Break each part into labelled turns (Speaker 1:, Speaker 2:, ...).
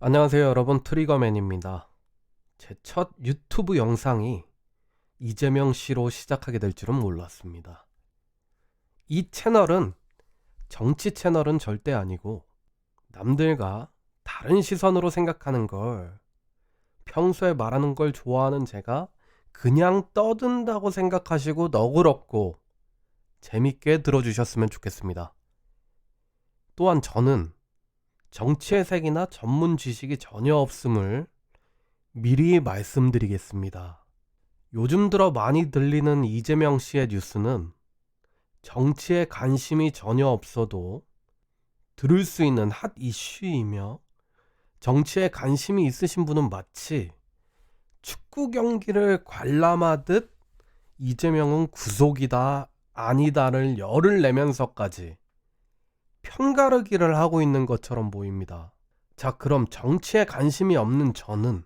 Speaker 1: 안녕하세요 여러분, 트리거맨입니다. 제 첫 유튜브 영상이 이재명 씨로 시작하게 될 줄은 몰랐습니다. 이 채널은 정치 채널은 절대 아니고 남들과 다른 시선으로 생각하는 걸, 평소에 말하는 걸 좋아하는 제가 그냥 떠든다고 생각하시고 너그럽고 재밌게 들어주셨으면 좋겠습니다. 또한 저는 정치의 색이나 전문 지식이 전혀 없음을 미리 말씀드리겠습니다. 요즘 들어 많이 들리는 이재명 씨의 뉴스는 정치에 관심이 전혀 없어도 들을 수 있는 핫 이슈이며, 정치에 관심이 있으신 분은 마치 축구 경기를 관람하듯 이재명은 구속이다 아니다를 열을 내면서까지 편가르기를 하고 있는 것처럼 보입니다. 자, 그럼 정치에 관심이 없는 저는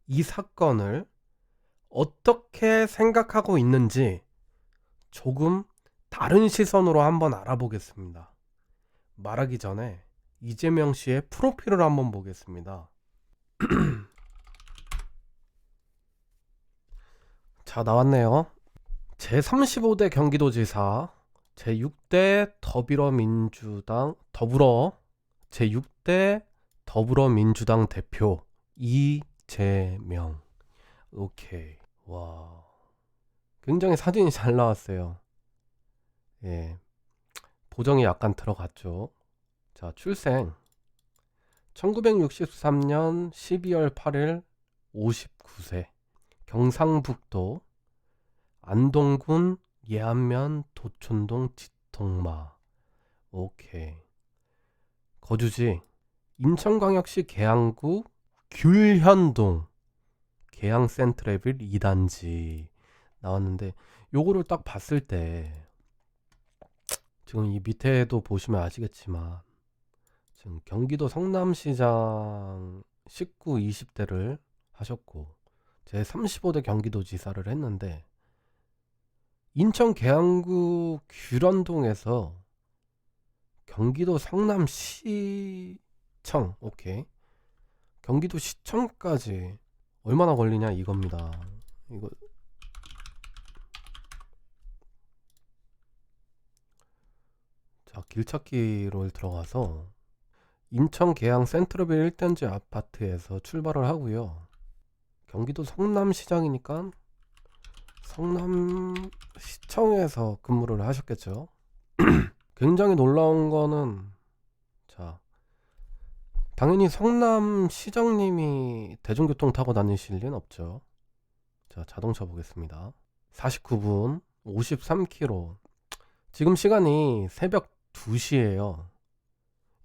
Speaker 1: 이 사건을 어떻게 생각하고 있는지 조금 다른 시선으로 한번 알아보겠습니다. 말하기 전에 이재명 씨의 프로필을 한번 보겠습니다. 자, 나왔네요. 제35대 경기도지사, 제6대 제6대 더불어민주당 대표 이재명. 오케이. 와, 굉장히 사진이 잘 나왔어요. 예, 보정이 약간 들어갔죠. 자, 출생 1963년 12월 8일 59세, 경상북도 안동군 예안면 도촌동 지통마. 오케이. 거주지 인천광역시 계양구 귤현동 계양센트레빌 2단지 나왔는데, 요거를 딱 봤을 때 지금 이 밑에도 보시면 아시겠지만 지금 경기도 성남시장 19, 20대를 하셨고 제 35대 경기도지사를 했는데, 인천 계양구 귤현동에서 경기도 성남시청, 오케이, 경기도 시청까지 얼마나 걸리냐 이겁니다. 이거 자, 길찾기로 들어가서 인천 계양 센트럴빌 1단지 아파트에서 출발을 하고요. 경기도 성남시장이니까 성남시청에서 근무를 하셨겠죠. 굉장히 놀라운 거는, 자, 당연히 성남시장님이 대중교통 타고 다니실 리는 없죠. 자, 자동차 보겠습니다. 49분 53km. 지금 시간이 새벽 2시예요.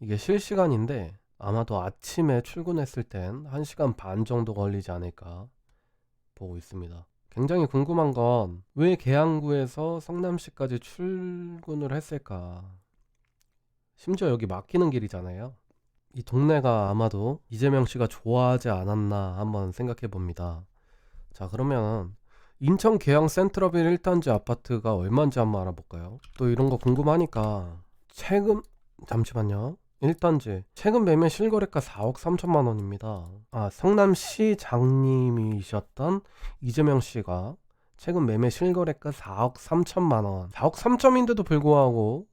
Speaker 1: 이게 실시간인데 아마도 아침에 출근했을 땐 1시간 반 정도 걸리지 않을까 보고 있습니다. 굉장히 궁금한 건 왜 계양구에서 성남시까지 출근을 했을까? 심지어 여기 막히는 길이잖아요. 이 동네가 아마도 이재명 씨가 좋아하지 않았나 한번 생각해 봅니다. 자, 그러면 인천 계양 센트럴빌 1단지 아파트가 얼마인지 한번 알아볼까요? 또 이런 거 궁금하니까 잠시만요. 1단지 최근 매매 실거래가 4억 3천만 원입니다. 아, 성남시장님이셨던 이재명 씨가 최근 매매 실거래가 4억 3천만 원. 4억 3천인데도 불구하고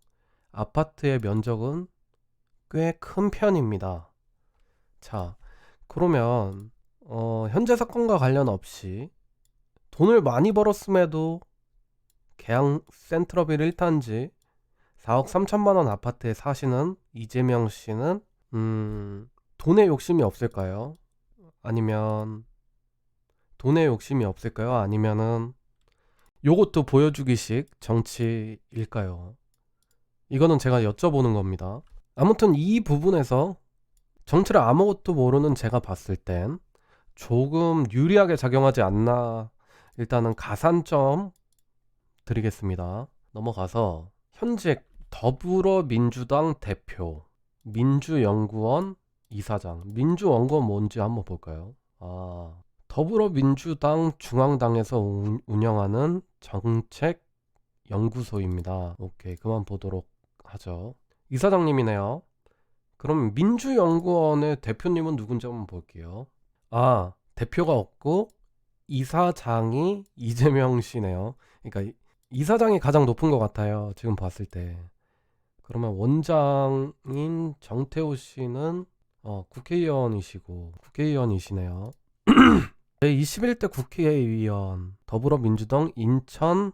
Speaker 1: 아파트의 면적은 꽤 큰 편입니다. 자, 그러면 현재 사건과 관련 없이 돈을 많이 벌었음에도 계양 센트럴빌 1단지 4억 3천만 원 아파트에 사시는 이재명 씨는 돈에 욕심이 없을까요? 아니면 돈에 욕심이 없을까요? 아니면은 요것도 보여주기식 정치일까요? 이거는 제가 여쭤보는 겁니다. 아무튼 이 부분에서 정치를 아무것도 모르는 제가 봤을 땐 조금 유리하게 작용하지 않나, 일단은 가산점 드리겠습니다. 넘어가서 현직 더불어민주당 대표, 민주연구원 이사장. 민주연구원 뭔지 한번 볼까요? 아, 더불어민주당 중앙당에서 운영하는 정책연구소입니다. 오케이, 그만 보도록 하죠. 이사장님이네요. 그럼 민주연구원의 대표님은 누군지 한번 볼게요. 아, 대표가 없고 이사장이 이재명 씨네요. 그러니까 이사장이 가장 높은 것 같아요. 지금 봤을 때. 그러면 원장인 정태호 씨는 국회의원이시네요. 제21대 국회의원 더불어민주당 인천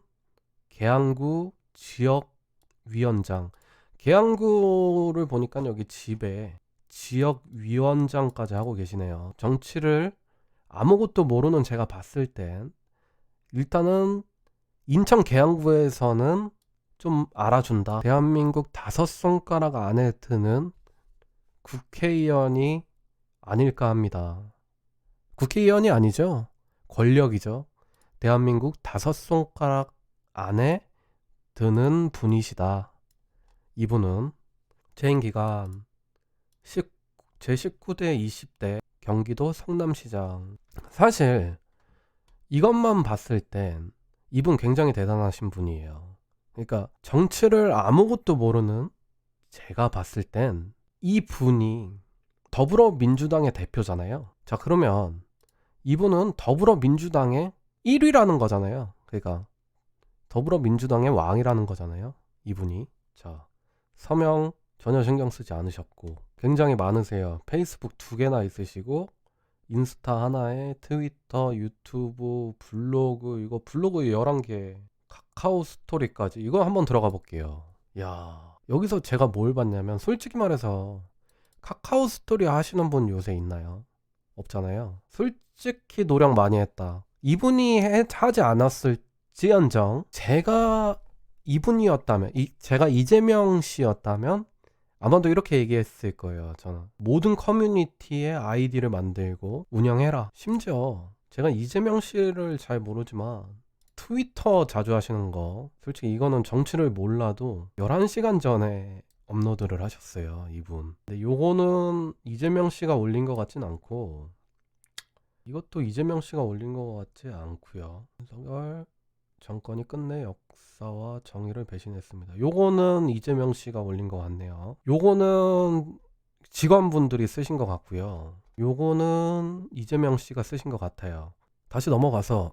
Speaker 1: 계양구 지역위원장. 계양구를 보니까 여기 집에 지역위원장까지 하고 계시네요. 정치를 아무것도 모르는 제가 봤을 땐 일단은 인천 계양구에서는 좀 알아준다. 대한민국 5손가락 안에 드는 국회의원이 아닐까 합니다. 국회의원이 아니죠. 권력이죠. 대한민국 5손가락 안에 드는 분이시다. 이분은 재임 기간 제19대 20대 경기도 성남시장. 사실 이것만 봤을 땐 이분 굉장히 대단하신 분이에요. 그러니까 정치를 아무것도 모르는 제가 봤을 땐 이 분이 더불어민주당의 대표잖아요. 자, 그러면 이분은 더불어민주당의 1위라는 거잖아요. 그러니까 더불어민주당의 왕이라는 거잖아요. 이분이. 자, 서명 전혀 신경 쓰지 않으셨고 굉장히 많으세요. 페이스북 2개나 있으시고 인스타 하나에 트위터, 유튜브, 블로그, 이거 블로그 11개, 카카오 스토리까지. 이거 한번 들어가 볼게요. 야, 여기서 제가 뭘 봤냐면 솔직히 말해서 카카오 스토리 하시는 분 요새 있나요? 없잖아요. 솔직히 노력 많이 했다. 이분이 하지 않았을지언정 제가 이분이었다면, 제가 이재명 씨였다면 아마도 이렇게 얘기했을 거예요. 저는 모든 커뮤니티에 아이디를 만들고 운영해라. 심지어 제가 이재명 씨를 잘 모르지만 트위터 자주 하시는 거, 솔직히 이거는 정치를 몰라도 11시간 전에 업로드를 하셨어요, 이분. 근데 요거는 이재명 씨가 올린 것 같진 않고, 이것도 이재명 씨가 올린 것 같지 않고요. 윤석열 정권이 끝내 역사와 정의를 배신했습니다. 요거는 이재명 씨가 올린 것 같네요. 요거는 직원분들이 쓰신 것 같고요. 요거는 이재명 씨가 쓰신 것 같아요. 다시 넘어가서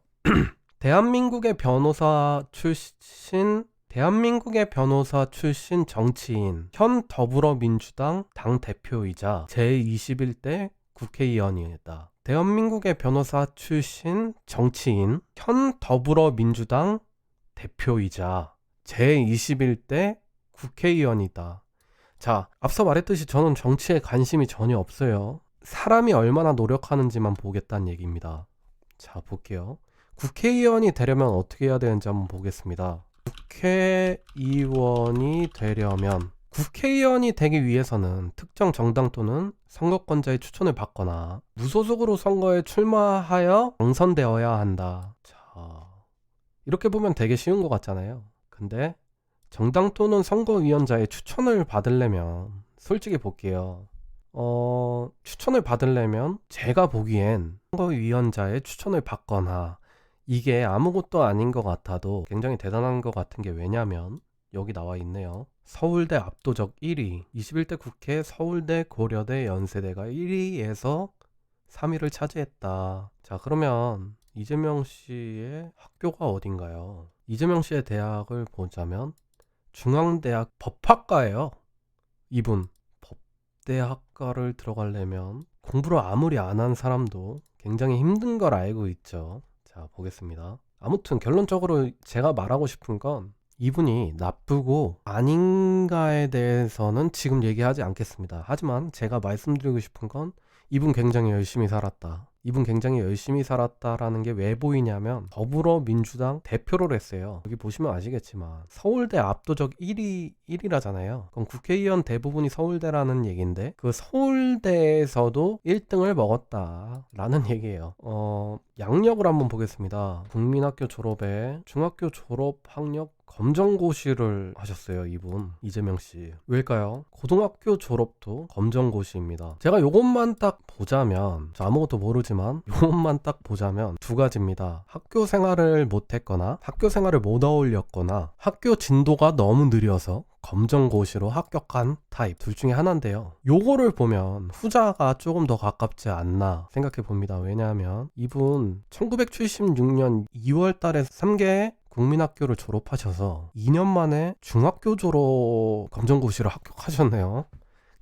Speaker 1: 대한민국의 변호사 출신 정치인, 현 더불어민주당 당대표이자 제21대 국회의원이다. 대한민국의 변호사 출신 정치인, 현 더불어민주당 대표이자 제21대 국회의원이다. 자, 앞서 말했듯이 저는 정치에 관심이 전혀 없어요. 사람이 얼마나 노력하는지만 보겠다는 얘기입니다. 자, 볼게요. 국회의원이 되려면 어떻게 해야 되는지 한번 보겠습니다. 국회의원이 되기 위해서는 특정 정당 또는 선거권자의 추천을 받거나 무소속으로 선거에 출마하여 당선되어야 한다. 자, 이렇게 보면 되게 쉬운 것 같잖아요. 근데 정당 또는 선거위원자의 추천을 받으려면 솔직히 볼게요. 추천을 받으려면 제가 보기엔 선거위원자의 추천을 받거나, 이게 아무것도 아닌 것 같아도 굉장히 대단한 것 같은 게, 왜냐면 여기 나와 있네요. 서울대 압도적 1위, 21대 국회 서울대 고려대 연세대가 1위에서 3위를 차지했다. 자, 그러면 이재명 씨의 학교가 어딘가요? 이재명 씨의 대학을 보자면 중앙대학 법학과예요. 이분 법대학과를 들어가려면 공부를 아무리 안 한 사람도 굉장히 힘든 걸 알고 있죠. 자, 보겠습니다. 아무튼 결론적으로 제가 말하고 싶은 건, 이분이 나쁘고 아닌가에 대해서는 지금 얘기하지 않겠습니다. 하지만 제가 말씀드리고 싶은 건, 이분 굉장히 열심히 살았다. 이분 굉장히 열심히 살았다라는 게 왜 보이냐면, 더불어민주당 대표를 했어요. 여기 보시면 아시겠지만 서울대 압도적 1위라잖아요. 그럼 국회의원 대부분이 서울대라는 얘기인데, 그 서울대에서도 1등을 먹었다라는 얘기예요. 양력을 한번 보겠습니다. 국민학교 졸업에 중학교 졸업 학력 검정고시를 하셨어요, 이분 이재명 씨. 왜일까요? 고등학교 졸업도 검정고시입니다. 제가 요것만 딱 보자면, 아무것도 모르지만 요것만 딱 보자면 두 가지입니다. 학교 생활을 못했거나 학교 생활을 못 어울렸거나 학교 진도가 너무 느려서 검정고시로 합격한 타입 둘 중에 하나인데요. 요거를 보면 후자가 조금 더 가깝지 않나 생각해 봅니다. 왜냐하면 이분 1976년 2월 달에 3개 국민학교를 졸업하셔서 2년 만에 중학교 졸업 검정고시를 합격하셨네요.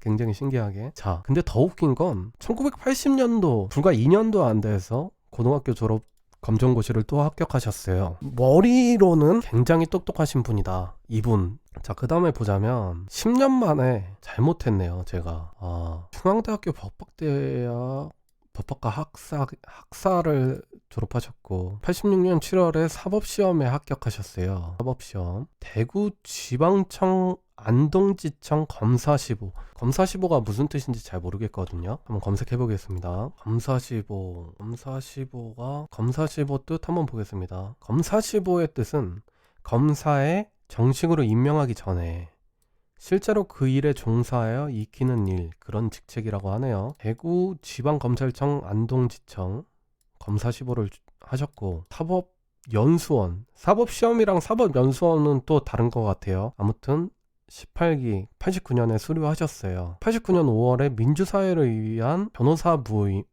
Speaker 1: 굉장히 신기하게. 자, 근데 더 웃긴 건 1980년도 불과 2년도 안 돼서 고등학교 졸업 검정고시를 또 합격하셨어요. 머리로는 굉장히 똑똑하신 분이다, 이분. 자, 그 다음에 보자면 10년 만에 잘못했네요, 제가. 중앙대학교 법학과 학사를 졸업하셨고 86년 7월에 사법시험에 합격하셨어요. 사법시험 대구지방청 안동지청 검사시보가 무슨 뜻인지 잘 모르겠거든요. 한번 검색해 보겠습니다. 검사시보 뜻 한번 보겠습니다. 검사시보의 뜻은 검사에 정식으로 임명하기 전에 실제로 그 일에 종사하여 익히는 일, 그런 직책이라고 하네요. 대구지방검찰청 안동지청 검사시보를 하셨고 사법시험이랑 사법연수원은 또 다른 것 같아요. 아무튼 18기 89년에 수료하셨어요. 89년 5월에 민주사회를 위한 변호사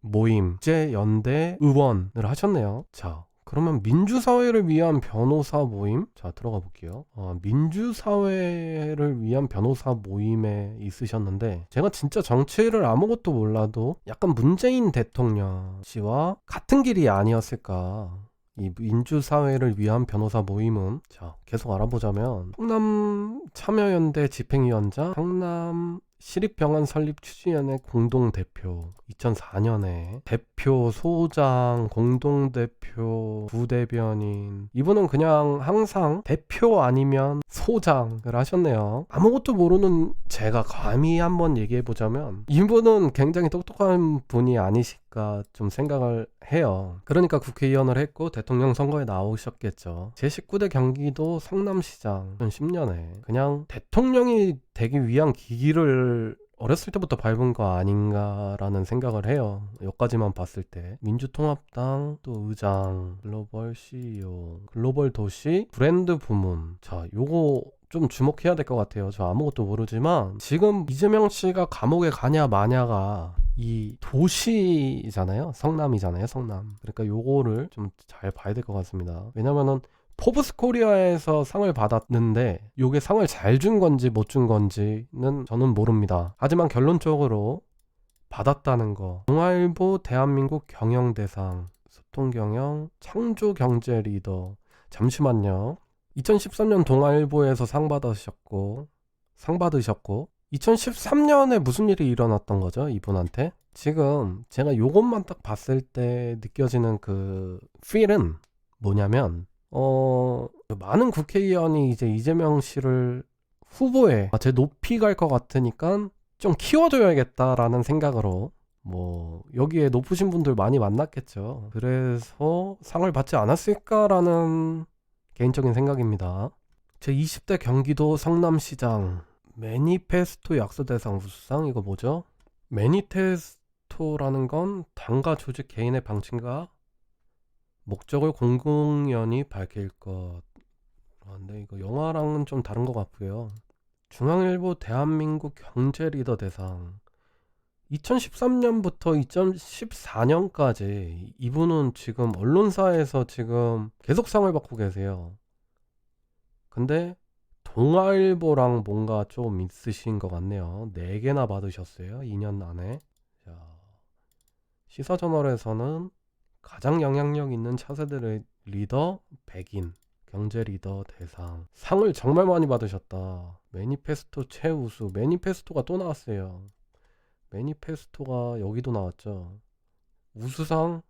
Speaker 1: 모임 국제연대 의원을 하셨네요. 자, 그러면 민주사회를 위한 변호사 모임? 자, 들어가 볼게요. 민주사회를 위한 변호사 모임에 있으셨는데 제가 진짜 정치를 아무것도 몰라도 약간 문재인 대통령 씨와 같은 길이 아니었을까. 이 민주사회를 위한 변호사 모임은, 자, 계속 알아보자면 성남 참여연대 집행위원장, 성남 시립병원 설립 추진위원회 공동대표, 2004년에 대표, 소장, 공동대표, 부대변인. 이분은 그냥 항상 대표 아니면 소장을 하셨네요. 아무것도 모르는 제가 감히 한번 얘기해보자면 이분은 굉장히 똑똑한 분이 아니실까 좀 생각을 해요. 그러니까 국회의원을 했고 대통령 선거에 나오셨겠죠. 제19대 경기도 성남시장 2010년에 그냥 대통령이 되기 위한 기기를 어렸을 때부터 밟은 거 아닌가라는 생각을 해요. 여기까지만 봤을 때. 민주통합당 또 의장, 글로벌 CEO, 글로벌 도시 브랜드 부문. 자, 요거 좀 주목해야 될 것 같아요. 저 아무것도 모르지만 지금 이재명 씨가 감옥에 가냐 마냐가 이 도시잖아요. 성남이잖아요. 성남. 그러니까 요거를 좀 잘 봐야 될 것 같습니다. 왜냐면은 포브스 코리아에서 상을 받았는데 요게 상을 잘 준 건지 못 준 건지는 저는 모릅니다. 하지만 결론적으로 받았다는 거. 동아일보 대한민국 경영대상, 소통경영, 창조경제 리더. 잠시만요. 2013년 동아일보에서 상 받으셨고 2013년에 무슨 일이 일어났던 거죠, 이분한테? 지금 제가 요것만 딱 봤을 때 느껴지는 그 필은 뭐냐면 많은 국회의원이 이제 이재명 씨를 후보에 제 높이 갈 것 같으니까 좀 키워줘야겠다라는 생각으로 뭐 여기에 높으신 분들 많이 만났겠죠. 그래서 상을 받지 않았을까라는 개인적인 생각입니다. 제 20대 경기도 성남시장 매니페스토 약소대상 우수상. 이거 뭐죠? 매니페스토라는 건 당과 조직 개인의 방침과 목적을 공공연히 밝힐 것. 근데 이거 영화랑은 좀 다른 것 같고요. 중앙일보 대한민국 경제 리더 대상 2013년부터 2014년까지 이분은 지금 언론사에서 지금 계속 상을 받고 계세요. 근데 동아일보랑 뭔가 좀 있으신 것 같네요. 4개나 받으셨어요. 2년 안에. 자, 시사저널에서는 가장 영향력 있는 차세대 리더 100인 경제 리더 대상. 상을 정말 많이 받으셨다. 매니페스토 최우수. 매니페스토가 또 나왔어요. 매니페스토가 여기도 나왔죠. 우수상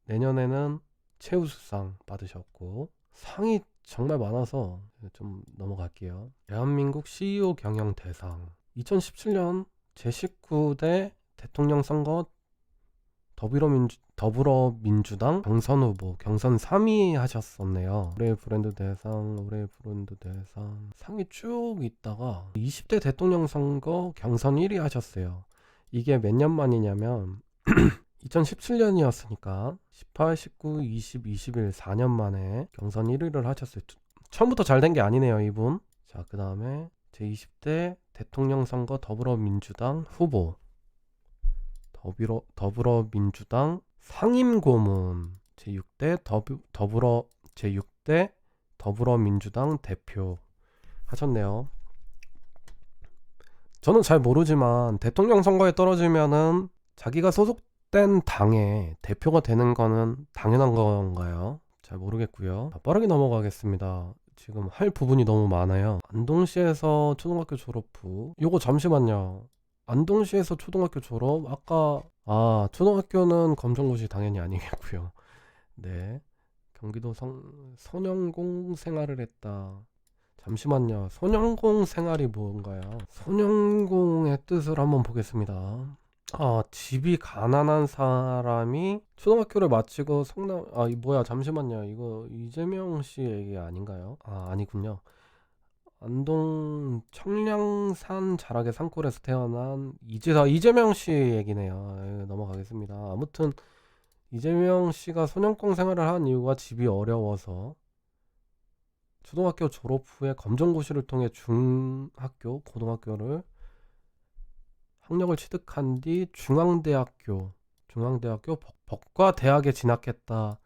Speaker 1: 내년에는 최우수상 받으셨고 상이 정말 많아서 좀 넘어갈게요. 대한민국 CEO 경영 대상 2017년 제19대 대통령 선거 더불어민주당 경선 후보 경선 3위 하셨었네요. 올해 브랜드 대상 상이 쭉 있다가 20대 대통령 선거 경선 1위 하셨어요. 이게 몇 년 만이냐면 2017년이었으니까 18, 19, 20, 21 4년 만에 경선 1위를 하셨어요. 처음부터 잘 된 게 아니네요, 이분. 자, 그 다음에 제20대 대통령 선거 더불어민주당 후보, 더불어민주당 상임고문, 제6대 더불어민주당 대표 하셨네요. 저는 잘 모르지만 대통령 선거에 떨어지면은 자기가 소속된 당의 대표가 되는 거는 당연한 건가요? 잘 모르겠고요. 빠르게 넘어가겠습니다. 지금 할 부분이 너무 많아요. 안동시에서 초등학교 졸업 후, 요거 잠시만요. 안동시에서 초등학교 졸업, 초등학교는 검정고시 당연히 아니겠고요. 네, 경기도 소년공 생활을 했다. 잠시만요. 소년공 생활이 뭔가요? 소년공의 뜻을 한번 보겠습니다. 집이 가난한 사람이 초등학교를 마치고 잠시만요. 이거 이재명 씨 얘기 아닌가요? 아니군요. 안동 청량산 자락의 산골에서 태어난 이재명 씨 얘기네요. 넘어가겠습니다. 아무튼 이재명 씨가 소년공 생활을 한 이유가 집이 어려워서 초등학교 졸업 후에 검정고시를 통해 중학교, 고등학교를 학력을 취득한 뒤 중앙대학교 법과대학에 진학했다.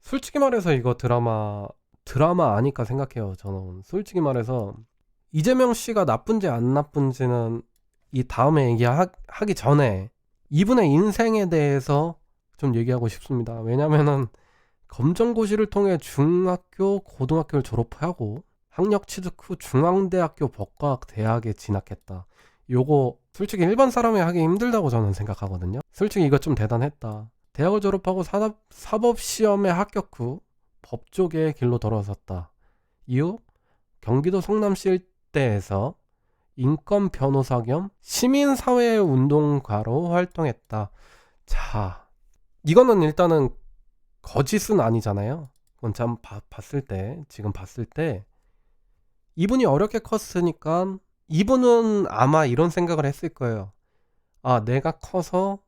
Speaker 1: 솔직히 말해서 이거 드라마 아니까 생각해요. 저는 솔직히 말해서 이재명 씨가 나쁜지 안 나쁜지는 이 다음에 얘기하기 전에 이분의 인생에 대해서 좀 얘기하고 싶습니다. 왜냐면은 검정고시를 통해 중학교, 고등학교를 졸업하고 학력 취득 후 중앙대학교 법과대학에 진학했다. 요거 솔직히 일반 사람이 하기 힘들다고 저는 생각하거든요. 솔직히 이거 좀 대단했다. 대학을 졸업하고 사법시험에 합격 후 법조계의 길로 돌아섰다. 이후 경기도 성남시 일대에서 인권 변호사 겸 시민사회 운동가로 활동했다. 자, 이거는 일단은 거짓은 아니잖아요. 그건 참 지금 봤을 때 이분이 어렵게 컸으니까 이분은 아마 이런 생각을 했을 거예요. 내가 커서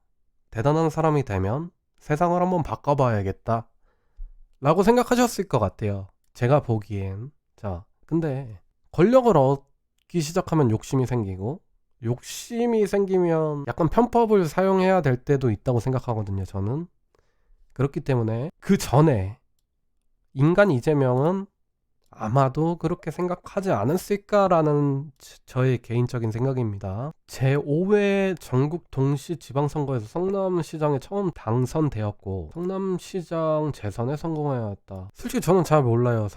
Speaker 1: 대단한 사람이 되면 세상을 한번 바꿔봐야겠다 라고 생각하셨을 것 같아요. 제가 보기엔. 자, 근데 권력을 얻기 시작하면 욕심이 생기고, 욕심이 생기면 약간 편법을 사용해야 될 때도 있다고 생각하거든요. 저는. 그렇기 때문에 그 전에 인간 이재명은 아마도 그렇게 생각하지 않았을까라는 저의 개인적인 생각입니다. 제5회 전국 동시 지방선거에서 성남시장에 처음 당선되었고 성남시장 재선에 성공하였다. 솔직히 저는 잘 몰라요.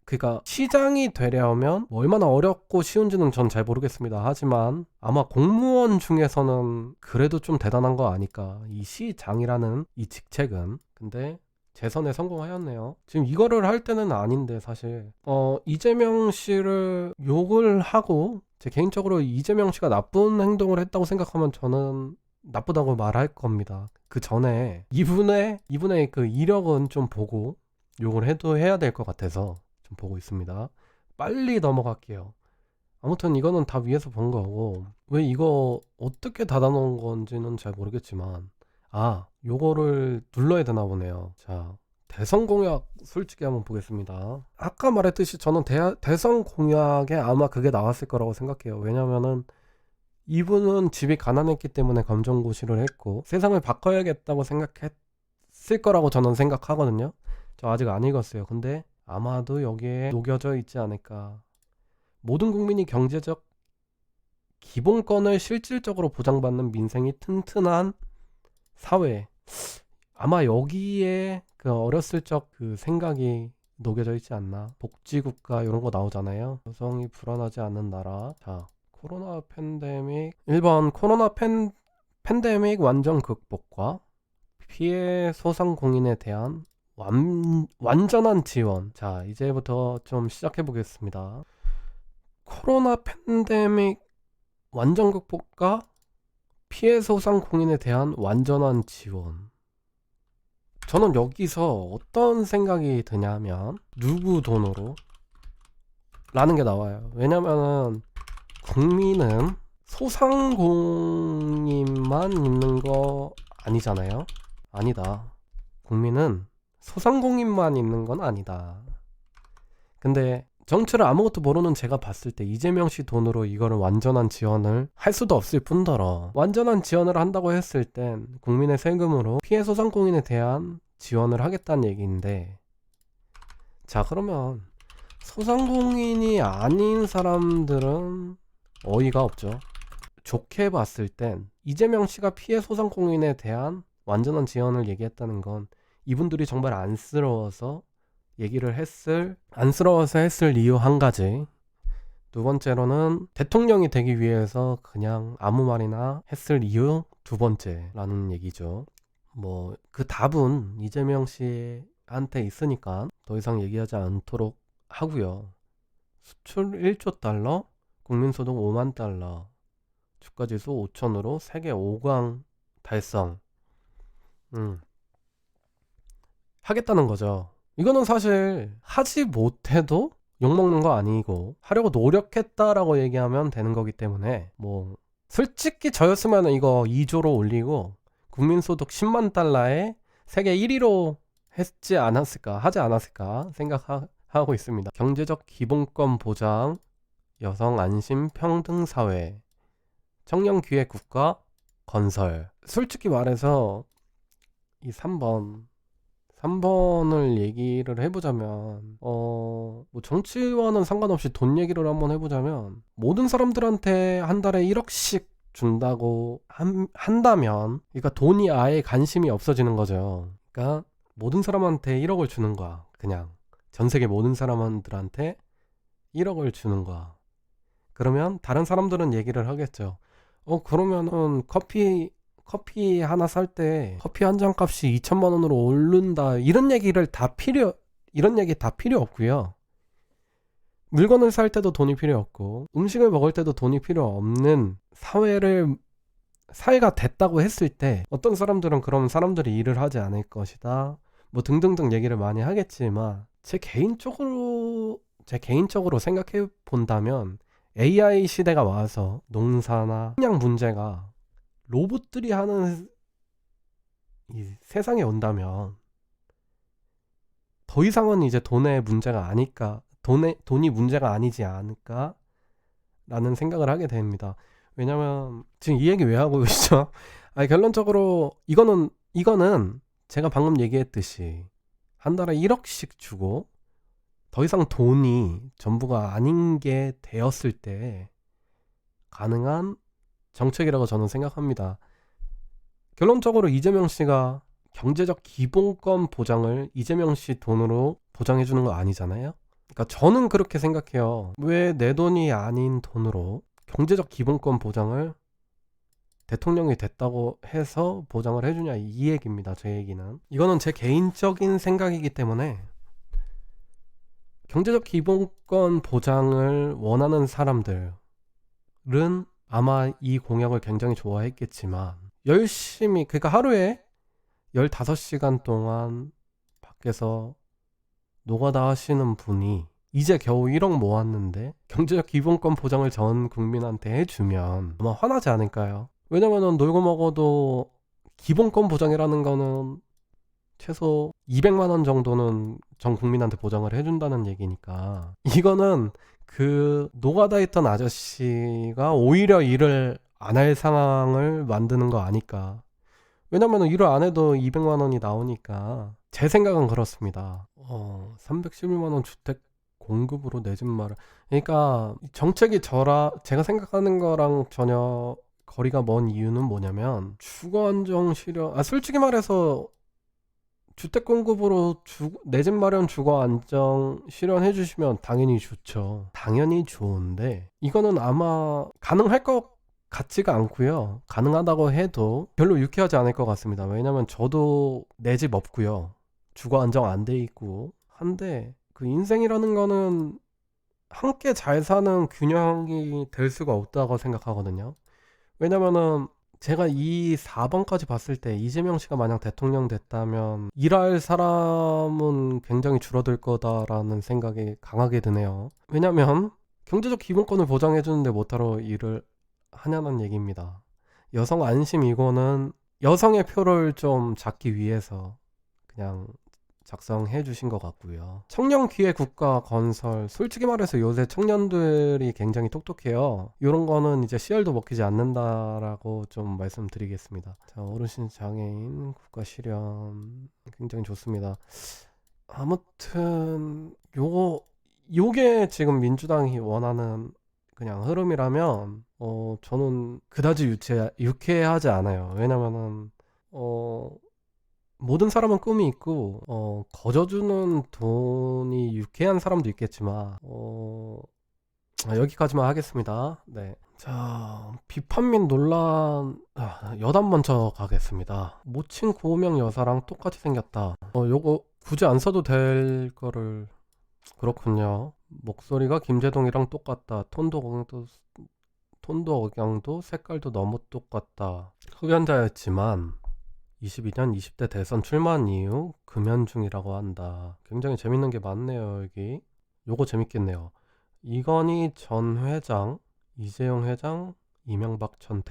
Speaker 1: 그러니까 시장이 되려면 뭐 얼마나 어렵고 쉬운지는 전 잘 모르겠습니다. 하지만 아마 공무원 중에서는 그래도 좀 대단한 거 아닐까. 이 시장이라는 이 직책은. 근데 재선에 성공하였네요. 지금 이거를 할 때는 아닌데 사실 이재명 씨를 욕을 하고 제 개인적으로 이재명 씨가 나쁜 행동을 했다고 생각하면 저는 나쁘다고 말할 겁니다. 그 전에 이분의 그 이력은 좀 보고 욕을 해야 될 것 같아서 좀 보고 있습니다. 빨리 넘어갈게요. 아무튼 이거는 다 위에서 본 거고 왜 이거 어떻게 닫아놓은 건지는 잘 모르겠지만 요거를 눌러야 되나 보네요. 자, 대선 공약 솔직히 한번 보겠습니다. 아까 말했듯이 저는 대선 공약에 아마 그게 나왔을 거라고 생각해요. 왜냐면은 이분은 집이 가난했기 때문에 검정고시를 했고 세상을 바꿔야겠다고 생각했을 거라고 저는 생각하거든요. 저 아직 안 읽었어요. 근데 아마도 여기에 녹여져 있지 않을까. 모든 국민이 경제적 기본권을 실질적으로 보장받는 민생이 튼튼한 사회. 아마 여기에 그 어렸을 적 그 생각이 녹여져 있지 않나. 복지국가 이런 거 나오잖아요. 여성이 불안하지 않는 나라. 자, 코로나 팬데믹 1번 코로나 팬데믹 완전 극복과 피해 소상공인에 대한 완전한 지원. 자, 이제부터 좀 시작해 보겠습니다. 코로나 팬데믹 완전 극복과 피해 소상공인에 대한 완전한 지원. 저는 여기서 어떤 생각이 드냐면 누구 돈으로? 라는 게 나와요. 왜냐면은 국민은 소상공인만 있는 거 아니잖아요. 아니다. 국민은 소상공인만 있는 건 아니다. 근데 정치를 아무것도 모르는 제가 봤을 때 이재명 씨 돈으로 이거를 완전한 지원을 할 수도 없을 뿐더러 완전한 지원을 한다고 했을 땐 국민의 세금으로 피해 소상공인에 대한 지원을 하겠다는 얘기인데, 자 그러면 소상공인이 아닌 사람들은 어이가 없죠. 좋게 봤을 땐 이재명 씨가 피해 소상공인에 대한 완전한 지원을 얘기했다는 건 이분들이 정말 안쓰러워서 했을 이유 한 가지. 두 번째로는 대통령이 되기 위해서 그냥 아무 말이나 했을 이유 두 번째라는 얘기죠. 뭐 그 답은 이재명 씨한테 있으니까 더 이상 얘기하지 않도록 하고요. 수출 1조 달러, 국민소득 5만 달러, 주가지수 5천으로 세계 5강 달성. 하겠다는 거죠. 이거는 사실 하지 못해도 욕먹는 거 아니고 하려고 노력했다라고 얘기하면 되는 거기 때문에, 뭐 솔직히 저였으면 이거 2조로 올리고 국민소득 10만 달러에 세계 1위로 하지 않았을까 생각하고 있습니다. 경제적 기본권 보장, 여성 안심 평등 사회, 청년 기회 국가 건설. 솔직히 말해서 이 3번을 얘기를 해보자면 뭐 정치와는 상관없이 돈 얘기를 한번 해보자면, 모든 사람들한테 한 달에 1억씩 준다고 한다면 그러니까 돈이 아예 관심이 없어지는 거죠. 그러니까 모든 사람한테 1억을 주는 거야. 그냥 전 세계 모든 사람들한테 1억을 주는 거야. 그러면 다른 사람들은 얘기를 하겠죠. 그러면은 커피 하나 살 때 커피 한 잔 값이 2천만 원으로 오른다. 이런 얘기 다 필요 없고요. 물건을 살 때도 돈이 필요 없고, 음식을 먹을 때도 돈이 필요 없는 사회가 됐다고 했을 때, 어떤 사람들은 그럼 사람들이 일을 하지 않을 것이다, 뭐 등등등 얘기를 많이 하겠지만, 제 개인적으로 생각해 본다면 AI 시대가 와서 농사나 식량 문제가 로봇들이 하는 이 세상에 온다면 더 이상은 이제 돈이 문제가 아니지 않을까 라는 생각을 하게 됩니다. 왜냐면 지금 이 얘기 왜 하고 계시죠? 결론적으로 이거는 제가 방금 얘기했듯이 한 달에 1억씩 주고 더 이상 돈이 전부가 아닌 게 되었을 때 가능한 정책이라고 저는 생각합니다. 결론적으로 이재명 씨가 경제적 기본권 보장을 이재명 씨 돈으로 보장해 주는 거 아니잖아요. 그러니까 저는 그렇게 생각해요. 왜 내 돈이 아닌 돈으로 경제적 기본권 보장을 대통령이 됐다고 해서 보장을 해주냐, 이 얘기입니다. 제 얘기는 이거는 제 개인적인 생각이기 때문에, 경제적 기본권 보장을 원하는 사람들은 아마 이 공약을 굉장히 좋아했겠지만, 열심히, 그러니까 하루에 15시간 동안 밖에서 노가다 하시는 분이 이제 겨우 1억 모았는데 경제적 기본권 보장을 전 국민한테 해주면 아마 화나지 않을까요? 왜냐면은 놀고 먹어도 기본권 보장이라는 거는 최소 200만 원 정도는 전 국민한테 보장을 해준다는 얘기니까, 이거는 그 노가다 했던 아저씨가 오히려 일을 안 할 상황을 만드는 거 아닐까. 왜냐면 일을 안 해도 200만 원이 나오니까. 제 생각은 그렇습니다. 311만 원 주택 공급으로 내 집 마련. 그러니까 정책이 제가 생각하는 거랑 전혀 거리가 먼 이유는 뭐냐면, 주거 안정 실현, 솔직히 말해서 주택 공급으로 내 집 마련 주거 안정 실현해 주시면 당연히 좋죠. 당연히 좋은데 이거는 아마 가능할 것 같지가 않고요. 가능하다고 해도 별로 유쾌하지 않을 것 같습니다. 왜냐면 저도 내 집 없고요. 주거 안정 안 돼 있고 한데, 그 인생이라는 거는 함께 잘 사는 균형이 될 수가 없다고 생각하거든요. 왜냐면은 제가 이 4번까지 봤을 때 이재명 씨가 만약 대통령 됐다면 일할 사람은 굉장히 줄어들 거다라는 생각이 강하게 드네요. 왜냐면 경제적 기본권을 보장해 주는데 못하러 일을 하냐는 얘기입니다. 여성 안심, 이거는 여성의 표를 좀 잡기 위해서 그냥 작성해 주신 것 같고요. 청년 기회 국가 건설. 솔직히 말해서 요새 청년들이 굉장히 똑똑해요. 이런 거는 이제 씨알도 먹히지 않는다라고 좀 말씀드리겠습니다. 자, 어르신 장애인 국가 실현 굉장히 좋습니다. 아무튼 요게 지금 민주당이 원하는 그냥 흐름이라면 저는 그다지 유쾌하지 않아요. 왜냐면은 모든 사람은 꿈이 있고 거저주는 돈이 유쾌한 사람도 있겠지만 여기까지만 하겠습니다. 네. 자, 비판 및 논란. 여담 먼저 가겠습니다. 모친 고우명 여사랑 똑같이 생겼다. 요거 굳이 안 써도 될 거를. 그렇군요. 목소리가 김제동이랑 똑같다. 톤도 억양도 색깔도 너무 똑같다. 흡연자였지만 22년 20대 대선 출마한 이후 금연 중이라고 한다. 굉장히 재밌는 게 많네요. 여기 요거 재밌겠네요. 이건희 전 회장, 이재용 회장, 이명박 전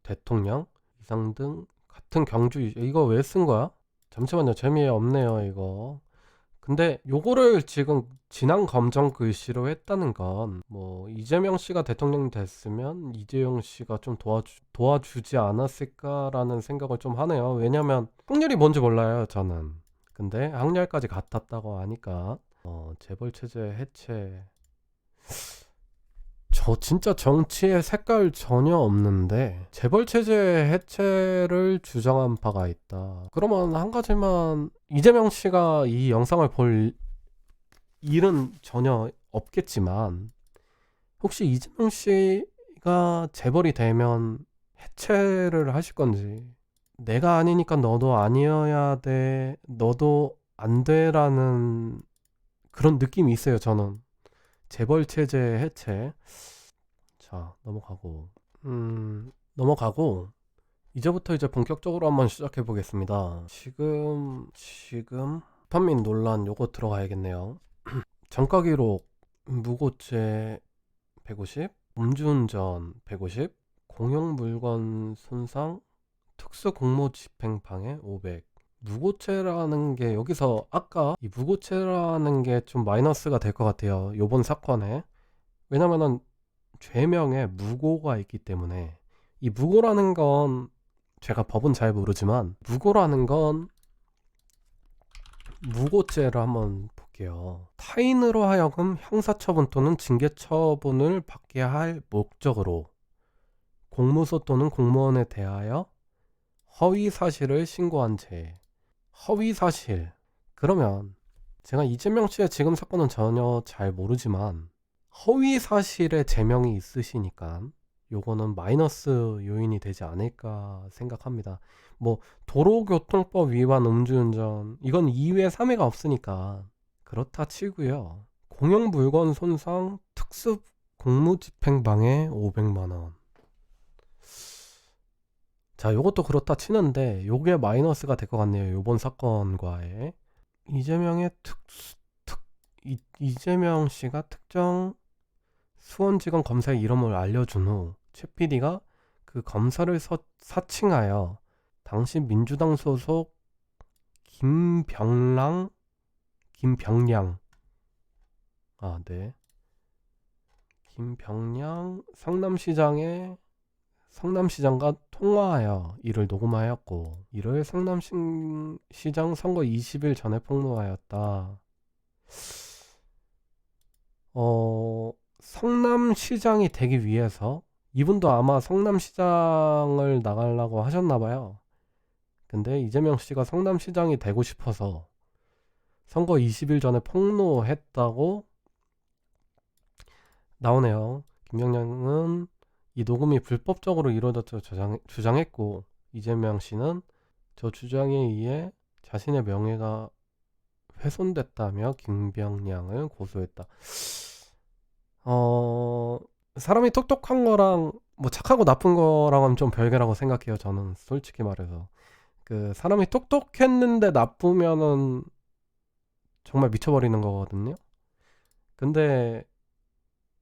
Speaker 1: 대통령, 이상등 같은 경주. 이거 왜 쓴 거야? 잠시만요. 재미없네요 이거. 근데 요거를 지금 진한 검정 글씨로 했다는 건 뭐 이재명 씨가 대통령 됐으면 이재용 씨가 좀 도와주지 않았을까라는 생각을 좀 하네요. 왜냐면 확률이 뭔지 몰라요 저는. 근데 학렬까지 같았다고 하니까 재벌 체제 해체. 저 진짜 정치에 색깔 전혀 없는데 재벌 체제 해체를 주장한 바가 있다. 그러면 한 가지만, 이재명 씨가 이 영상을 볼 일은 전혀 없겠지만 혹시 이재명 씨가 재벌이 되면 해체를 하실 건지. 내가 아니니까 너도 아니어야 돼, 너도 안 돼라는 그런 느낌이 있어요 저는. 재벌 체제 해체. 자, 넘어가고 이제부터 이제 본격적으로 한번 시작해 보겠습니다. 지금 판민 논란 요거 들어가야겠네요. 전과 기록 무고죄 150, 음주운전 150, 공용 물건 손상, 특수 공무 집행 방해 500. 무고죄라는 게 여기서 아까 이 무고죄라는 게 좀 마이너스가 될 것 같아요. 요번 사건에. 왜냐면은 죄명에 무고가 있기 때문에. 이 무고라는 건 제가 법은 잘 모르지만 무고라는 건 무고죄를 한번 볼게요. 타인으로 하여금 형사처분 또는 징계처분을 받게 할 목적으로 공무소 또는 공무원에 대하여 허위사실을 신고한 죄. 허위사실. 그러면 제가 이재명 씨의 지금 사건은 전혀 잘 모르지만 허위사실의 제명이 있으시니까 요거는 마이너스 요인이 되지 않을까 생각합니다. 뭐 도로교통법 위반 음주운전 이건 2회 3회가 없으니까 그렇다 치고요. 공용 물건 손상 특수 공무집행방해 500만원. 자, 요것도 그렇다 치는데 요게 마이너스가 될 것 같네요. 요번 사건과의. 이재명 씨가 특정 수원지검 검사의 이름을 알려준 후 최 PD가 그 검사를 사칭하여 당시 민주당 소속 김병량 김병량 성남시장과 통화하여 이를 녹음하였고 이를 성남시장 선거 20일 전에 폭로하였다. 성남시장이 되기 위해서 이분도 아마 성남시장을 나가려고 하셨나봐요. 근데 이재명 씨가 성남시장이 되고 싶어서 선거 20일 전에 폭로했다고 나오네요. 김병량은 이 녹음이 불법적으로 이루어졌다고 주장했고 이재명 씨는 저 주장에 의해 자신의 명예가 훼손됐다며 김병량을 고소했다. 사람이 똑똑한 거랑 뭐 착하고 나쁜 거랑은 좀 별개라고 생각해요. 저는 솔직히 말해서 그 사람이 똑똑했는데 나쁘면은 정말 미쳐버리는 거거든요. 근데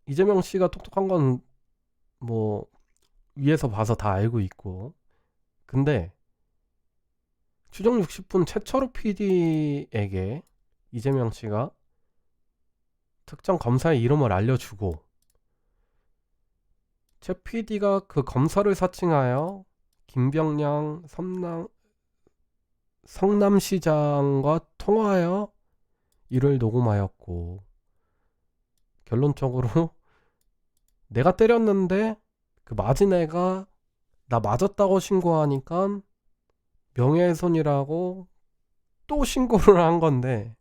Speaker 1: 이재명 씨가 똑똑한 건 뭐 위에서 봐서 다 알고 있고, 근데 추정 60분 최철우 PD에게 이재명 씨가 특정 검사의 이름을 알려주고 최 PD가 그 검사를 사칭하여 김병량 성남시장과 통화하여 이를 녹음하였고, 결론적으로 내가 때렸는데 그 맞은 애가 나 맞았다고 신고하니까 명예훼손이라고 또 신고를 한 건데,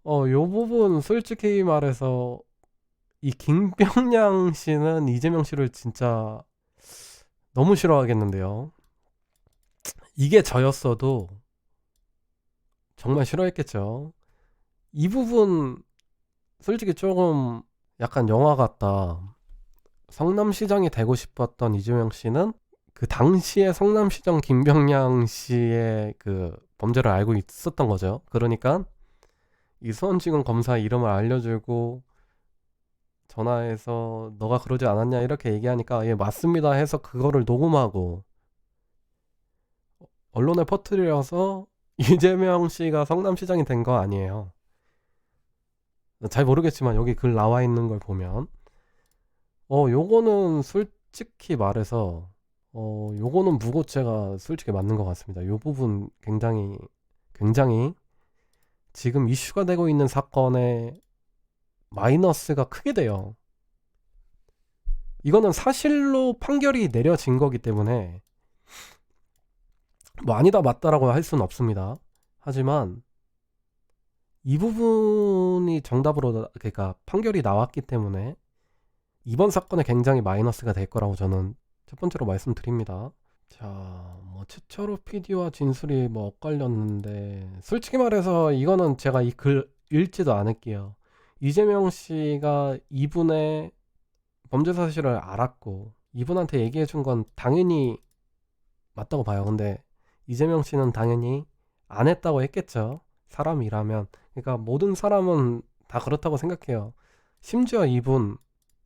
Speaker 1: 요 부분 솔직히 말해서 이 김병량 씨는 이재명 씨를 진짜 너무 싫어하겠는데요. 이게 저였어도 정말 싫어했겠죠. 이 부분 솔직히 조금 약간 영화 같다. 성남시장이 되고 싶었던 이재명 씨는 그 당시에 성남시장 김병량 씨의 그 범죄를 알고 있었던 거죠. 그러니까 이 수원지검 검사 이름을 알려주고 전화해서 너가 그러지 않았냐 이렇게 얘기하니까 예 맞습니다 해서 그거를 녹음하고 언론에 퍼뜨려서 이재명 씨가 성남시장이 된 거 아니에요. 잘 모르겠지만 여기 글 나와 있는 걸 보면 요거는 솔직히 말해서 요거는 무고죄가 솔직히 맞는 것 같습니다. 요 부분 굉장히 지금 이슈가 되고 있는 사건에 마이너스가 크게 돼요. 이거는 사실로 판결이 내려진 거기 때문에 뭐 아니다 맞다라고 할 수는 없습니다. 하지만 이 부분이 정답으로 그러니까 판결이 나왔기 때문에 이번 사건에 굉장히 마이너스가 될 거라고 저는 첫 번째로 말씀드립니다. 자, 뭐 최철우 PD와 진술이 뭐 엇갈렸는데 솔직히 말해서 이거는 제가 이 글 읽지도 않을게요. 이재명 씨가 이분의 범죄 사실을 알았고 이분한테 얘기해 준 건 당연히 맞다고 봐요. 근데 이재명 씨는 당연히 안 했다고 했겠죠. 사람이라면. 그러니까 모든 사람은 다 그렇다고 생각해요. 심지어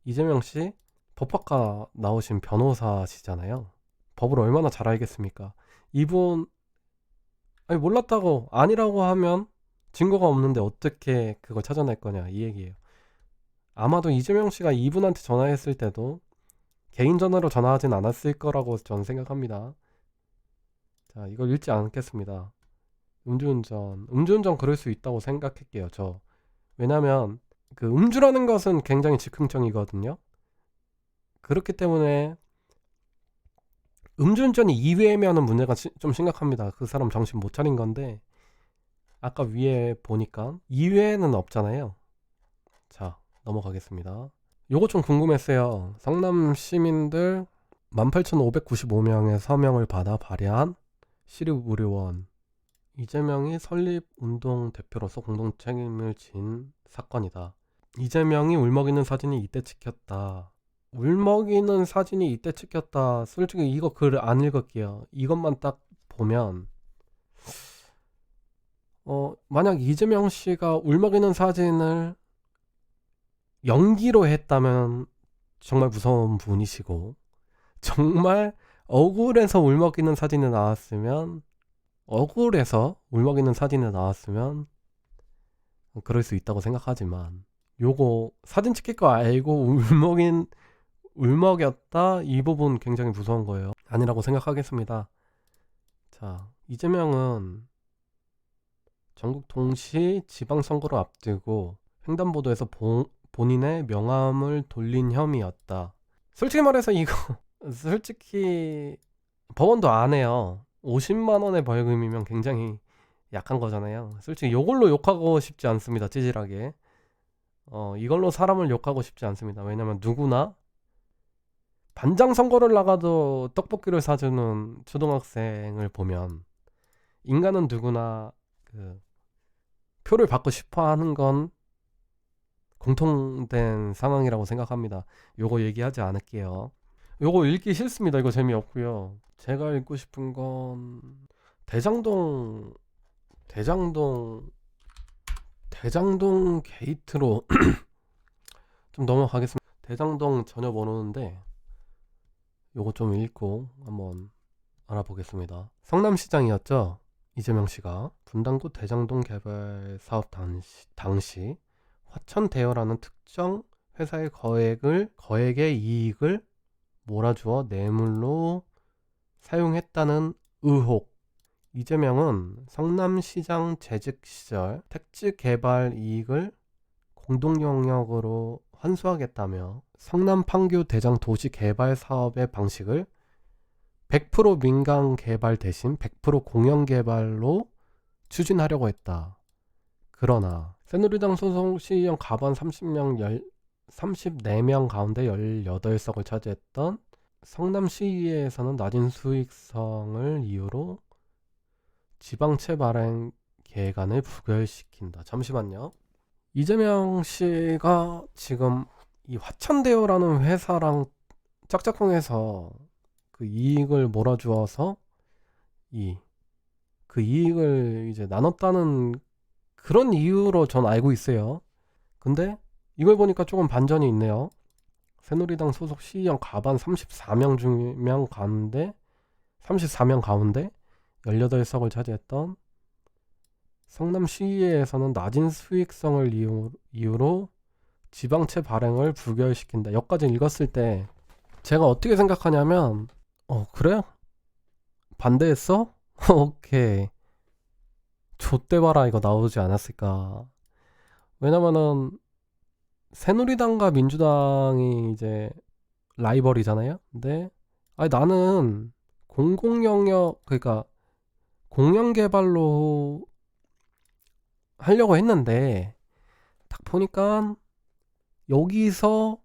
Speaker 1: 이재명 씨 법학과 나오신 변호사시잖아요. 법을 얼마나 잘 알겠습니까? 이분 아니 몰랐다고 아니라고 하면 증거가 없는데 어떻게 그걸 찾아낼 거냐 이 얘기예요. 아마도 이재명 씨가 이분한테 전화했을 때도 개인 전화로 전화하진 않았을 거라고 저는 생각합니다. 자, 이걸 읽지 않겠습니다. 음주운전 그럴 수 있다고 생각할게요. 왜냐면 그 음주라는 것은 굉장히 즉흥적이거든요. 그렇기 때문에 음주운전이 2회면은 문제가 좀 심각합니다. 그 사람 정신 못 차린 건데 아까 위에 보니까 2회는 없잖아요. 자, 넘어가겠습니다. 요거 좀 궁금했어요. 성남 시민들 18,595명의 서명을 받아 발의한 시립의료원 이재명이 설립운동 대표로서 공동 책임을 진 사건이다. 이재명이 울먹이는 사진이 이때 찍혔다. 울먹이는 사진이 이때 찍혔다. 솔직히 이거 글 안 읽을게요. 이것만 딱 보면 만약 이재명 씨가 울먹이는 사진을 연기로 했다면 정말 무서운 분이시고 정말 억울해서 울먹이는 사진이 나왔으면 그럴 수 있다고 생각하지만 요거 사진 찍힐 거 알고 울먹였다 이 부분 굉장히 무서운 거예요. 아니라고 생각하겠습니다. 자, 이재명은 전국 동시 지방선거를 앞두고 횡단보도에서 본인의 명함을 돌린 혐의였다. 솔직히 말해서 이거 솔직히 법원도 안 해요. 50만 원의 벌금이면 굉장히 약한 거잖아요. 솔직히 이걸로 욕하고 싶지 않습니다. 찌질하게. 이걸로 사람을 욕하고 싶지 않습니다. 왜냐면 누구나 반장 선거를 나가도 떡볶이를 사주는 초등학생을 보면 인간은 누구나 그 표를 받고 싶어 하는 건 공통된 상황이라고 생각합니다. 요거 얘기하지 않을게요. 요거 읽기 싫습니다. 이거 재미없고요. 제가 읽고 싶은 건 대장동 게이트로 좀 넘어가겠습니다. 대장동 전혀모르는데 요거 좀 읽고 한번 알아보겠습니다. 성남시장이었죠. 이재명 씨가 분당구 대장동 개발 사업 당시 화천대유라는 특정 회사의 거액의 이익을 몰아주어 뇌물로 사용했다는 의혹. 이재명은 성남시장 재직 시절 택지 개발 이익을 공동 영역으로 환수하겠다며 성남 판교 대장 도시 개발 사업의 방식을 100% 민간 개발 대신 100% 공영 개발로 추진하려고 했다. 그러나 새누리당 소속 시의원 가반 34명 가운데 18석을 차지했던 성남시의회에서는 낮은 수익성을 이유로 지방채 발행 계획안을 부결시킨다. 잠시만요. 이재명 씨가 지금 이 화천대유라는 회사랑 짝짝꿍해서 그 이익을 몰아주어서 그 이익을 이제 나눴다는 그런 이유로 전 알고 있어요. 근데 이걸 보니까 조금 반전이 있네요. 새누리당 소속 시의원 가반 34명 가운데 18석을 차지했던 성남시의회에서는 낮은 수익성을 이유로 지방채 발행을 부결시킨다. 여기까지 읽었을 때 제가 어떻게 생각하냐면 그래? 반대했어? 오케이. 좆대봐라 이거 나오지 않았을까. 왜냐면은 새누리당과 민주당이 이제 라이벌이잖아요. 근데 나는 공공영역 그러니까 공영개발로 하려고 했는데 딱 보니까 여기서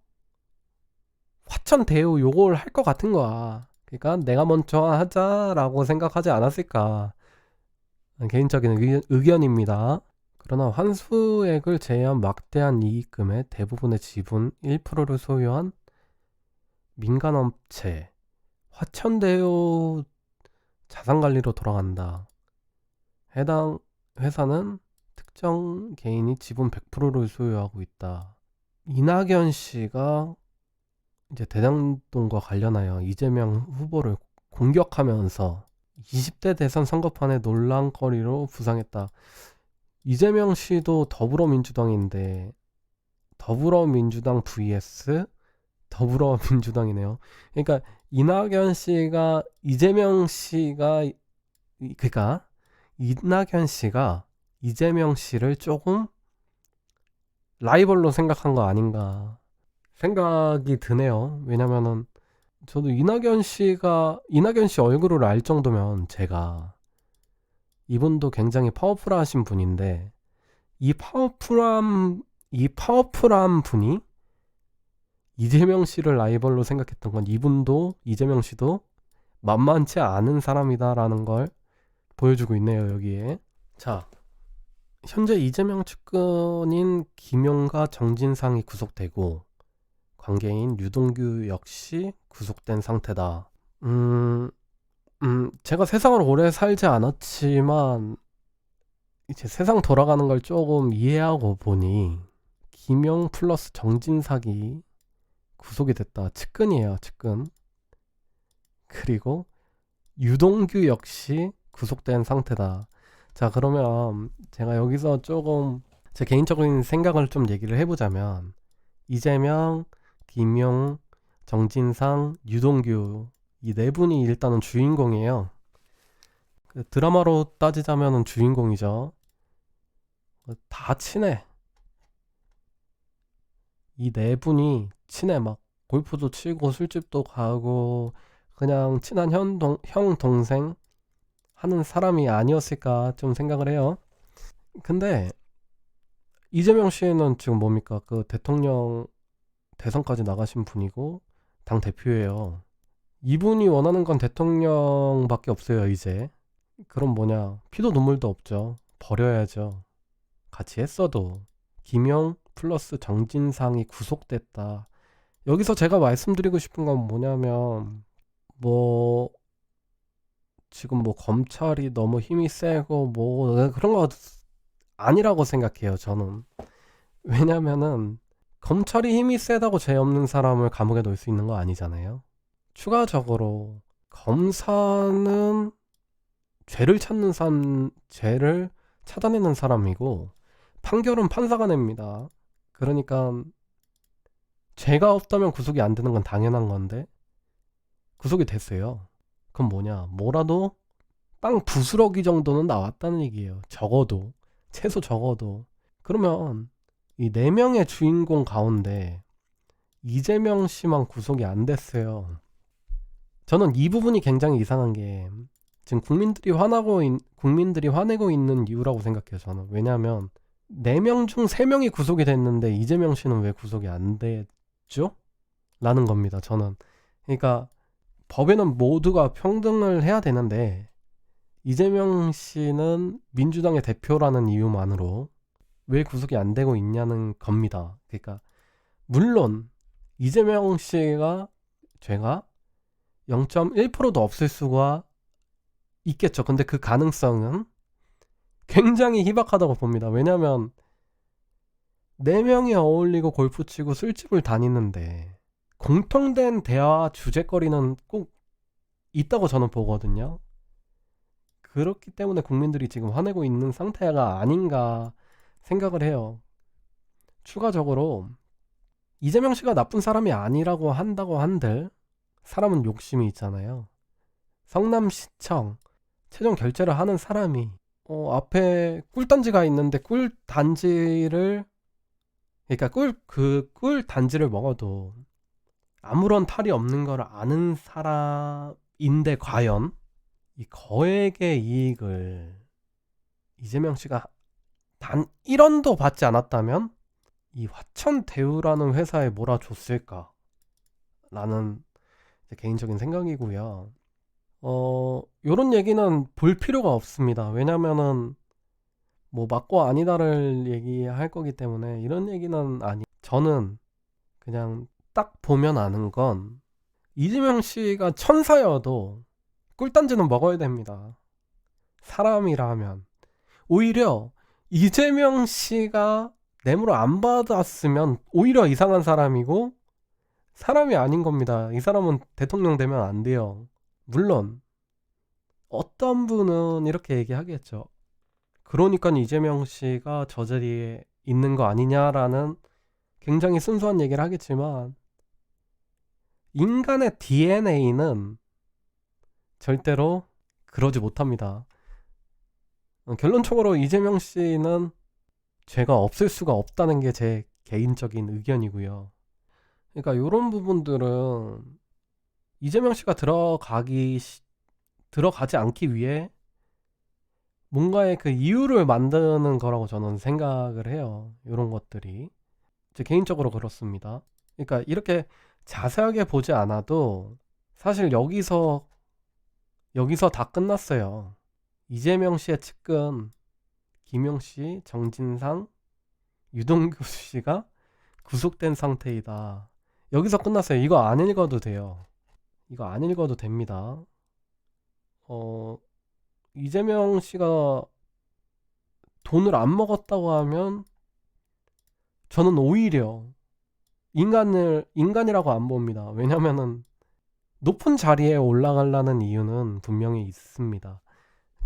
Speaker 1: 화천대유 요걸 할 것 같은 거야. 그러니까 내가 먼저 하자라고 생각하지 않았을까. 개인적인 의견입니다. 그러나 환수액을 제외한 막대한 이익금의 대부분의 지분 1%를 소유한 민간업체 화천대유 자산관리로 돌아간다. 해당 회사는 특정 개인이 지분 100%를 소유하고 있다. 이낙연 씨가 이제 대장동과 관련하여 이재명 후보를 공격하면서 20대 대선 선거판의 논란거리로 부상했다. 이재명 씨도 더불어민주당인데 더불어민주당 vs 더불어민주당이네요. 그러니까 이낙연 씨가 이재명 씨가 이재명 씨를 조금 라이벌로 생각한 거 아닌가 생각이 드네요. 왜냐면은 저도 이낙연 씨 얼굴을 알 정도면 제가 이분도 굉장히 파워풀하신 분인데 이 파워풀한 분이 이재명 씨를 라이벌로 생각했던 건 이재명 씨도 만만치 않은 사람이다라는 걸 보여주고 있네요. 여기에. 자, 현재 이재명 측근인 김용과 정진상이 구속되고 관계인 유동규 역시 구속된 상태다. 제가 세상을 오래 살지 않았지만 이제 세상 돌아가는 걸 조금 이해하고 보니 김용 플러스 정진상이 구속이 됐다. 측근이에요, 측근. 그리고 유동규 역시 구속된 상태다. 자, 그러면 제가 여기서 조금 제 개인적인 생각을 좀 얘기를 해보자면 이재명, 김용, 정진상, 유동규 이 네 분이 일단은 주인공이에요. 드라마로 따지자면 주인공이죠. 다 친해. 이 네 분이 친해. 막 골프도 치고 술집도 가고 그냥 친한 형 동생 하는 사람이 아니었을까 좀 생각을 해요. 근데 이재명 씨는 지금 뭡니까? 그 대통령 대선까지 나가신 분이고 당 대표예요. 이분이 원하는 건 대통령밖에 없어요. 이제 그럼 피도 눈물도 없죠. 버려야죠. 같이 했어도. 김용 플러스 정진상이 구속됐다. 여기서 제가 말씀드리고 싶은 건 뭐냐면 지금 검찰이 너무 힘이 세고 그런 거 아니라고 생각해요. 저는. 왜냐면은 검찰이 힘이 세다고 죄 없는 사람을 감옥에 넣을 수 있는 거 아니잖아요. 추가적으로 검사는 죄를 찾아내는 사람이고 판결은 판사가 냅니다. 그러니까 죄가 없다면 구속이 안 되는 건 당연한 건데 구속이 됐어요. 그럼 뭐냐? 뭐라도 빵 부스러기 정도는 나왔다는 얘기예요. 적어도. 최소 적어도. 그러면 이 4명의 주인공 가운데 이재명 씨만 구속이 안 됐어요. 저는 이 부분이 굉장히 이상한 게 지금 국민들이 화내고 있는 이유라고 생각해요. 저는. 왜냐하면 4명 중 3명이 구속이 됐는데 이재명 씨는 왜 구속이 안 됐죠? 라는 겁니다. 저는. 그러니까 법에는 모두가 평등을 해야 되는데 이재명 씨는 민주당의 대표라는 이유만으로 왜 구속이 안 되고 있냐는 겁니다. 그러니까 물론 이재명 씨가 죄가 0.1%도 없을 수가 있겠죠. 근데 그 가능성은 굉장히 희박하다고 봅니다. 왜냐면 4명이 어울리고 골프 치고 술집을 다니는데 공통된 대화 주제거리는 꼭 있다고 저는 보거든요. 그렇기 때문에 국민들이 지금 화내고 있는 상태가 아닌가 생각을 해요. 추가적으로 이재명 씨가 나쁜 사람이 아니라고 한다고 한들 사람은 욕심이 있잖아요. 성남시청 최종 결재를 하는 사람이 앞에 꿀단지가 있는데 꿀단지를 먹어도 아무런 탈이 없는 걸 아는 사람인데 과연 이 거액의 이익을 이재명 씨가 단 1원도 받지 않았다면 이 화천대유라는 회사에 몰아줬을까? 라는 개인적인 생각이고요. 요런 얘기는 볼 필요가 없습니다. 왜냐면은 뭐 맞고 아니다를 얘기할 거기 때문에 이런 얘기는 저는 그냥 딱 보면 아는 건 이재명 씨가 천사여도 꿀단지는 먹어야 됩니다. 사람이라면. 오히려 이재명 씨가 뇌물을 안 받았으면 오히려 이상한 사람이고 사람이 아닌 겁니다. 이 사람은 대통령 되면 안 돼요. 물론 어떤 분은 이렇게 얘기하겠죠. 그러니까 이재명 씨가 저 자리에 있는 거 아니냐라는 굉장히 순수한 얘기를 하겠지만 인간의 DNA는 절대로 그러지 못합니다. 결론적으로 이재명 씨는 죄가 없을 수가 없다는 게 제 개인적인 의견이고요. 그러니까 이런 부분들은 이재명 씨가 들어가지 않기 위해 뭔가의 그 이유를 만드는 거라고 저는 생각을 해요. 이런 것들이. 제 개인적으로 그렇습니다. 그러니까 이렇게 자세하게 보지 않아도 사실 여기서 다 끝났어요. 이재명 씨의 측근 김용 씨, 정진상, 유동규 씨가 구속된 상태이다. 여기서 끝났어요. 이거 안 읽어도 돼요. 이거 안 읽어도 됩니다. 이재명 씨가 돈을 안 먹었다고 하면 저는 오히려 인간이라고 안 봅니다. 왜냐면은 높은 자리에 올라가려는 이유는 분명히 있습니다.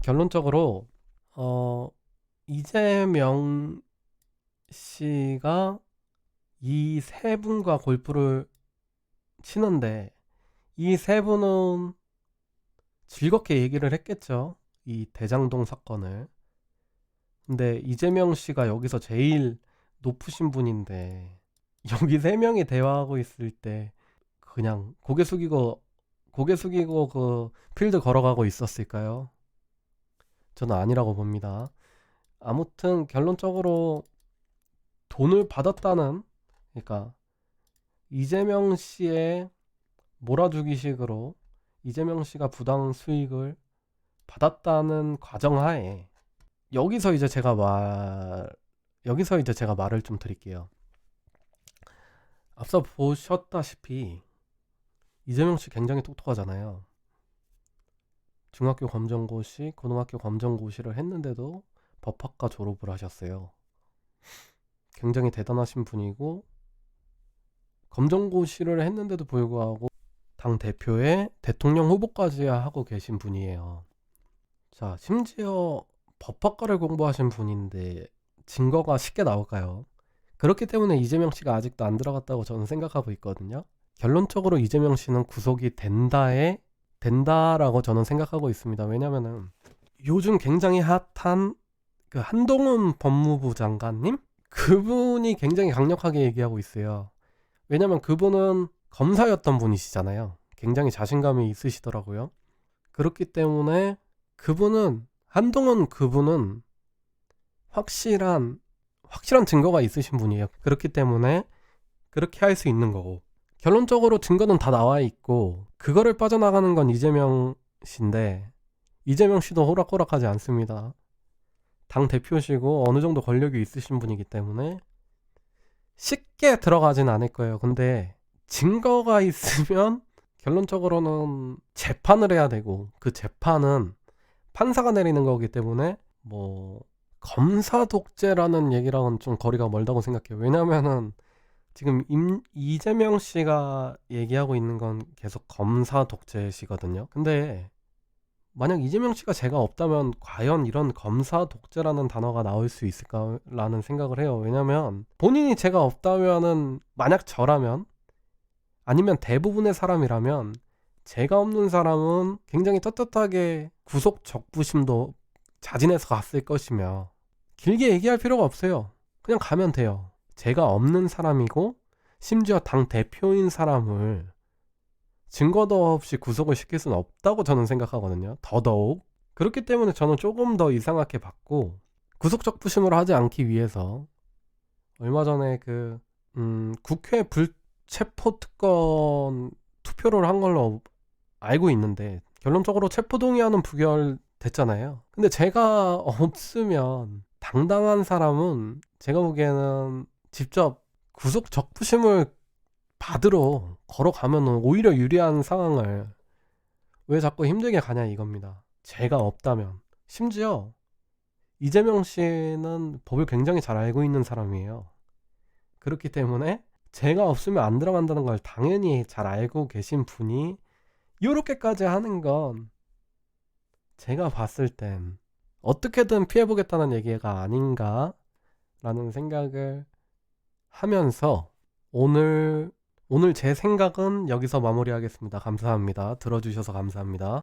Speaker 1: 결론적으로 이재명 씨가 이 세 분과 골프를 치는데 이 세 분은 즐겁게 얘기를 했겠죠. 이 대장동 사건을. 근데 이재명 씨가 여기서 제일 높으신 분인데 여기 세 명이 대화하고 있을 때 그냥 고개 숙이고 그 필드 걸어가고 있었을까요? 저는 아니라고 봅니다. 아무튼 결론적으로 돈을 받았다는, 그러니까 이재명 씨의 몰아주기식으로 이재명 씨가 부당 수익을 받았다는 과정하에 여기서 이제 제가 말을 좀 드릴게요. 앞서 보셨다시피 이재명 씨 굉장히 똑똑하잖아요. 중학교 검정고시, 고등학교 검정고시를 했는데도 법학과 졸업을 하셨어요. 굉장히 대단하신 분이고 검정고시를 했는데도 불구하고 당 대표의 대통령 후보까지 하고 계신 분이에요. 자, 심지어 법학과를 공부하신 분인데 증거가 쉽게 나올까요? 그렇기 때문에 이재명 씨가 아직도 안 들어갔다고 저는 생각하고 있거든요. 결론적으로 이재명 씨는 구속이 된다라고 저는 생각하고 있습니다. 왜냐면은 요즘 굉장히 핫한 그 한동훈 법무부 장관님? 그분이 굉장히 강력하게 얘기하고 있어요. 왜냐면 그분은 검사였던 분이시잖아요. 굉장히 자신감이 있으시더라고요. 그렇기 때문에 한동훈 그분은 확실한 증거가 있으신 분이에요. 그렇기 때문에 그렇게 할 수 있는 거고, 결론적으로 증거는 다 나와 있고 그거를 빠져나가는 건 이재명 씨인데, 이재명 씨도 호락호락하지 않습니다. 당 대표시고 어느 정도 권력이 있으신 분이기 때문에 쉽게 들어가진 않을 거예요. 근데 증거가 있으면 결론적으로는 재판을 해야 되고, 그 재판은 판사가 내리는 거기 때문에 뭐 검사 독재라는 얘기랑은 좀 거리가 멀다고 생각해요. 왜냐면은 지금 이재명 씨가 얘기하고 있는 건 계속 검사 독재시거든요. 근데 만약 이재명 씨가 제가 없다면 과연 이런 검사 독재라는 단어가 나올 수 있을까라는 생각을 해요. 왜냐면 본인이 제가 없다면은, 만약 저라면, 아니면 대부분의 사람이라면, 제가 없는 사람은 굉장히 떳떳하게 구속 적부심도 자진해서 갔을 것이며, 길게 얘기할 필요가 없어요. 그냥 가면 돼요. 제가 없는 사람이고 심지어 당 대표인 사람을 증거도 없이 구속을 시킬 수는 없다고 저는 생각하거든요. 더더욱 그렇기 때문에 저는 조금 더 이상하게 봤고, 구속적 부심을 하지 않기 위해서 얼마 전에 국회 불체포특권 투표를 한 걸로 알고 있는데, 결론적으로 체포동의안은 부결됐잖아요. 근데 제가 없으면 당당한 사람은 제가 보기에는 직접 구속 적부심을 받으러 걸어가면 오히려 유리한 상황을 왜 자꾸 힘들게 가냐 이겁니다. 제가 없다면. 심지어 이재명 씨는 법을 굉장히 잘 알고 있는 사람이에요. 그렇기 때문에 제가 없으면 안 들어간다는 걸 당연히 잘 알고 계신 분이 이렇게까지 하는 건 제가 봤을 땐 어떻게든 피해보겠다는 얘기가 아닌가라는 생각을 하면서 오늘 제 생각은 여기서 마무리하겠습니다. 감사합니다. 들어주셔서 감사합니다.